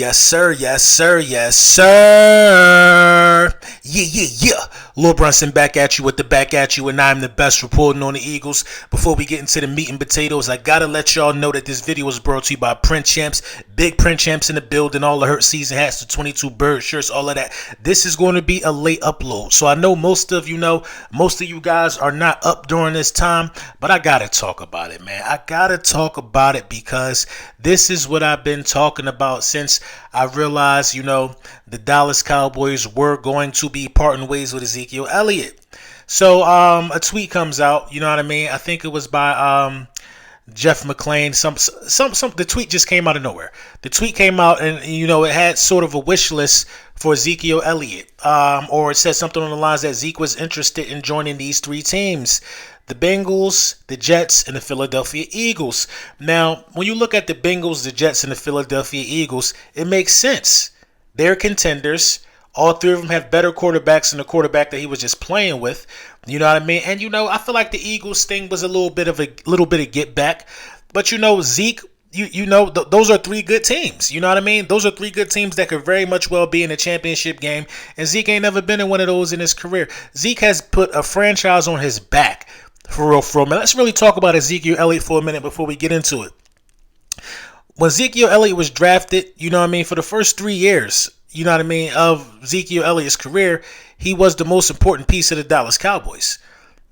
Yes, sir. Yes, sir. Yes, sir. Yeah. Lil Brunson back at you with the back at you, and I'm the best reporting on the Eagles. Before we get into the meat and potatoes, I gotta let y'all know that this video was brought to you by Print Champs. Big Print Champs in the building. All the Hurt season hats, the 22 bird shirts, all of that. This is going to be a late upload, so I know most of you guys are not up during this time, but I gotta talk about it, man. I gotta talk about it because this is what I've been talking about since I realized, the Dallas Cowboys were going to be parting ways with Ezekiel Elliott. So a tweet comes out, you know what I mean? I think it was by Jeff McClain. The tweet just came out of nowhere. The tweet came out and, it had sort of a wish list for Ezekiel Elliott. Or it said something on the lines that Zeke was interested in joining these three teams: the Bengals, the Jets, and the Philadelphia Eagles. Now, when you look at the Bengals, the Jets, and the Philadelphia Eagles, it makes sense. They're contenders. All three of them have better quarterbacks than the quarterback that he was just playing with. You know what I mean? And, I feel like the Eagles thing was a little bit of get back. But, Zeke, those are three good teams. You know what I mean? Those are three good teams that could very much well be in a championship game. And Zeke ain't never been in one of those in his career. Zeke has put a franchise on his back. For real. Man, let's really talk about Ezekiel Elliott for a minute before we get into it. When Ezekiel Elliott was drafted, for the first 3 years, of Ezekiel Elliott's career, he was the most important piece of the Dallas Cowboys.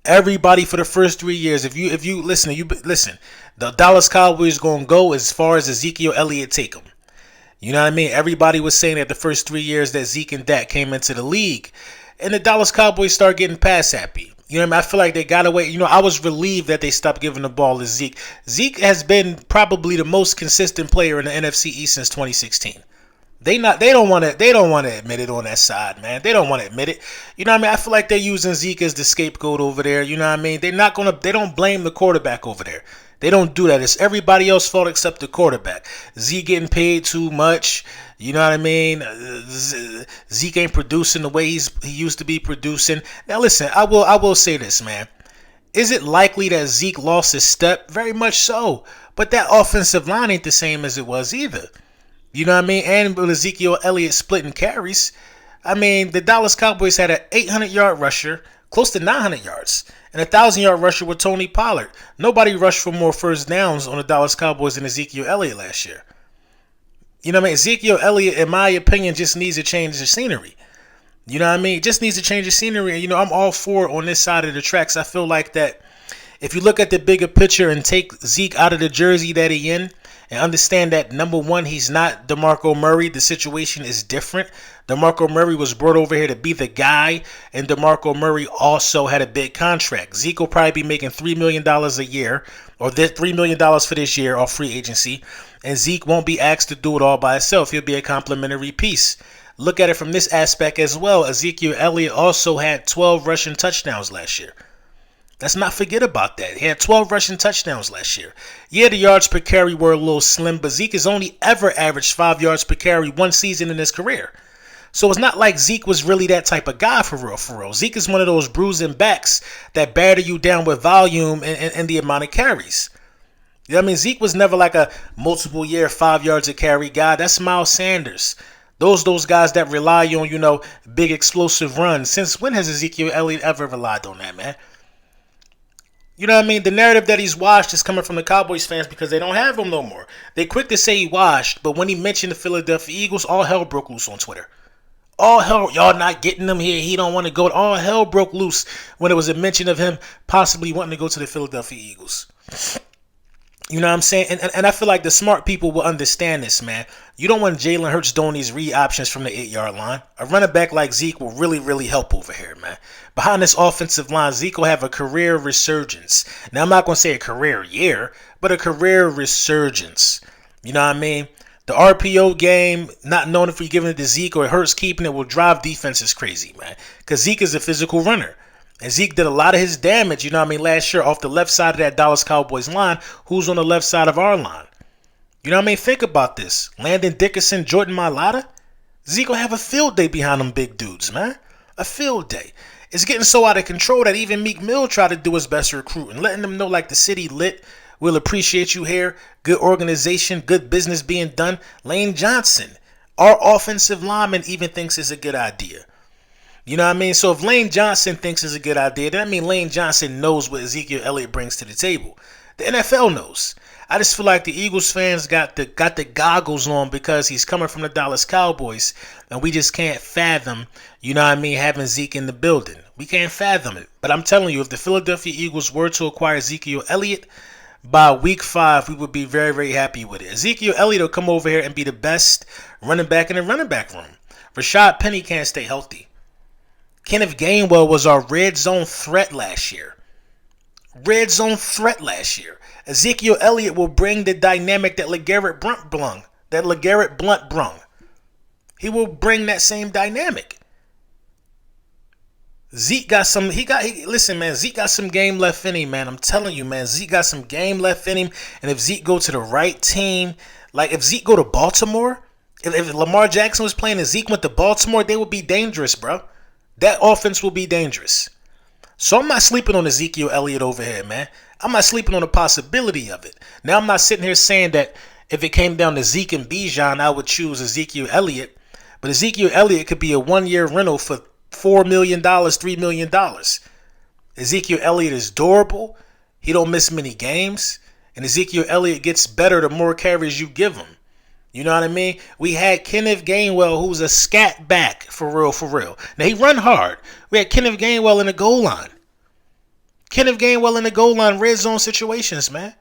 Everybody for the first 3 years, if you listen, the Dallas Cowboys going to go as far as Ezekiel Elliott take them. You know what I mean? Everybody was saying that the first 3 years that Zeke and Dak came into the league, and the Dallas Cowboys start getting pass happy. You know what I mean? I feel like they got away. I was relieved that they stopped giving the ball to Zeke. Zeke has been probably the most consistent player in the NFC East since 2016. They don't want to admit it on that side, man. They don't want to admit it. You know what I mean? I feel like they're using Zeke as the scapegoat over there. You know what I mean? They don't blame the quarterback over there. They don't do that. It's everybody else's fault except the quarterback. Zeke getting paid too much. You know what I mean? Zeke ain't producing the way he used to be producing. Now listen, I will say this, man. Is it likely that Zeke lost his step? Very much so. But that offensive line ain't the same as it was either. You know what I mean? And with Ezekiel Elliott splitting carries, the Dallas Cowboys had an 800-yard rusher, close to 900 yards, and a 1,000-yard rusher with Tony Pollard. Nobody rushed for more first downs on the Dallas Cowboys than Ezekiel Elliott last year. You know what I mean? Ezekiel Elliott, in my opinion, just needs to change the scenery. You know what I mean? Just needs to change the scenery. And, I'm all for it on this side of the tracks. I feel like that if you look at the bigger picture and take Zeke out of the jersey that he in, and understand that, number one, he's not DeMarco Murray. The situation is different. DeMarco Murray was brought over here to be the guy, and DeMarco Murray also had a big contract. Zeke will probably be making $3 million a year, or $3 million for this year off free agency, and Zeke won't be asked to do it all by himself. He'll be a complimentary piece. Look at it from this aspect as well. Ezekiel Elliott also had 12 rushing touchdowns last year. Let's not forget about that. He had 12 rushing touchdowns last year. Yeah, the yards per carry were a little slim, but Zeke has only ever averaged 5 yards per carry one season in his career. So it's not like Zeke was really that type of guy for real. Zeke is one of those bruising backs that batter you down with volume and the amount of carries. You know what I mean? Zeke was never like a multiple year 5 yards a carry guy. That's Miles Sanders. Those guys that rely on, big explosive runs. Since when has Ezekiel Elliott ever relied on that, man? You know what I mean? The narrative that he's washed is coming from the Cowboys fans because they don't have him no more. They quick to say he washed, but when he mentioned the Philadelphia Eagles, all hell broke loose on Twitter. All hell, y'all not getting him here. He don't want to go. All hell broke loose when it was a mention of him possibly wanting to go to the Philadelphia Eagles. You know what I'm saying? And I feel like the smart people will understand this, man. You don't want Jalen Hurts doing these read options from the 8-yard line. A running back like Zeke will really, really help over here, man. Behind this offensive line, Zeke will have a career resurgence. Now, I'm not going to say a career year, but a career resurgence. You know what I mean? The RPO game, not knowing if we're giving it to Zeke or Hurts keeping it, will drive defenses crazy, man. Because Zeke is a physical runner. And Zeke did a lot of his damage, last year off the left side of that Dallas Cowboys line. Who's on the left side of our line? You know what I mean? Think about this. Landon Dickerson, Jordan Mailata. Zeke will have a field day behind them big dudes, man. A field day. It's getting so out of control that even Meek Mill tried to do his best recruiting, letting them know like the city lit. We'll appreciate you here. Good organization, good business being done. Lane Johnson. Our offensive lineman even thinks it's a good idea. You know what I mean? So if Lane Johnson thinks it's a good idea, then I mean Lane Johnson knows what Ezekiel Elliott brings to the table. The NFL knows. I just feel like the Eagles fans got the goggles on because he's coming from the Dallas Cowboys, and we just can't fathom, you know what I mean, having Zeke in the building. We can't fathom it. But I'm telling you, if the Philadelphia Eagles were to acquire Ezekiel Elliott, by week 5, we would be very, very happy with it. Ezekiel Elliott will come over here and be the best running back in the running back room. Rashad Penny can't stay healthy. Kenneth Gainwell was our red zone threat last year. Ezekiel Elliott will bring the dynamic that LeGarrette Blount brung. He will bring that same dynamic. Zeke got some. Listen, man. Zeke got some game left in him, man. I'm telling you, man. Zeke got some game left in him. And if Zeke go to the right team, like if Zeke go to Baltimore, if Lamar Jackson was playing and Zeke went to Baltimore, they would be dangerous, bro. That offense will be dangerous. So I'm not sleeping on Ezekiel Elliott over here, man. I'm not sleeping on the possibility of it. Now I'm not sitting here saying that if it came down to Zeke and Bijan, I would choose Ezekiel Elliott. But Ezekiel Elliott could be a 1-year rental for $4 million, $3 million. Ezekiel Elliott is durable. He don't miss many games. And Ezekiel Elliott gets better the more carries you give him. You know what I mean? We had Kenneth Gainwell, who's a scat back, for real. Now, he run hard. We had Kenneth Gainwell in the goal line. Red zone situations, man.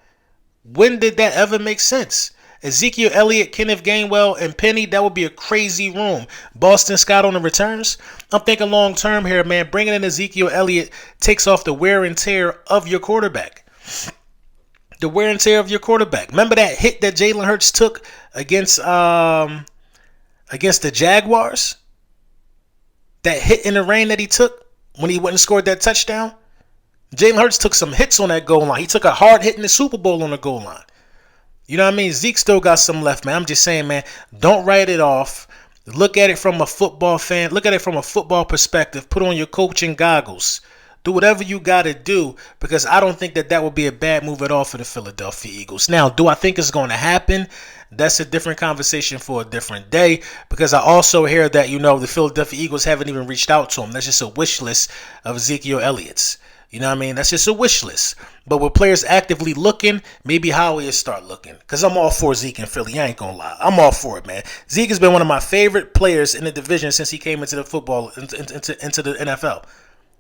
When did that ever make sense? Ezekiel Elliott, Kenneth Gainwell, and Penny, that would be a crazy room. Boston Scott on the returns. I'm thinking long term here, man. Bringing in Ezekiel Elliott takes off the wear and tear of your quarterback. Remember that hit that Jalen Hurts took against the Jaguars? That hit in the rain that he took when he went and scored that touchdown? Jalen Hurts took some hits on that goal line. He took a hard hit in the Super Bowl on the goal line. You know what I mean? Zeke still got some left, man. I'm just saying, man, don't write it off. Look at it from a football fan. Look at it from a football perspective. Put on your coaching goggles. Do whatever you got to do, because I don't think that would be a bad move at all for the Philadelphia Eagles. Now, do I think it's going to happen? That's a different conversation for a different day, because I also hear that, the Philadelphia Eagles haven't even reached out to him. That's just a wish list of Ezekiel Elliott's. You know what I mean? That's just a wish list. But with players actively looking, maybe Howie will start looking. Because I'm all for Zeke in Philly. I ain't going to lie. I'm all for it, man. Zeke has been one of my favorite players in the division since he came into the football, into the NFL.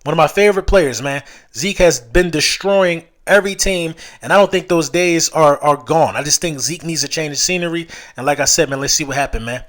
One of my favorite players, man. Zeke has been destroying every team, and I don't think those days are gone. I just think Zeke needs a change of scenery. And like I said, man, let's see what happens, man.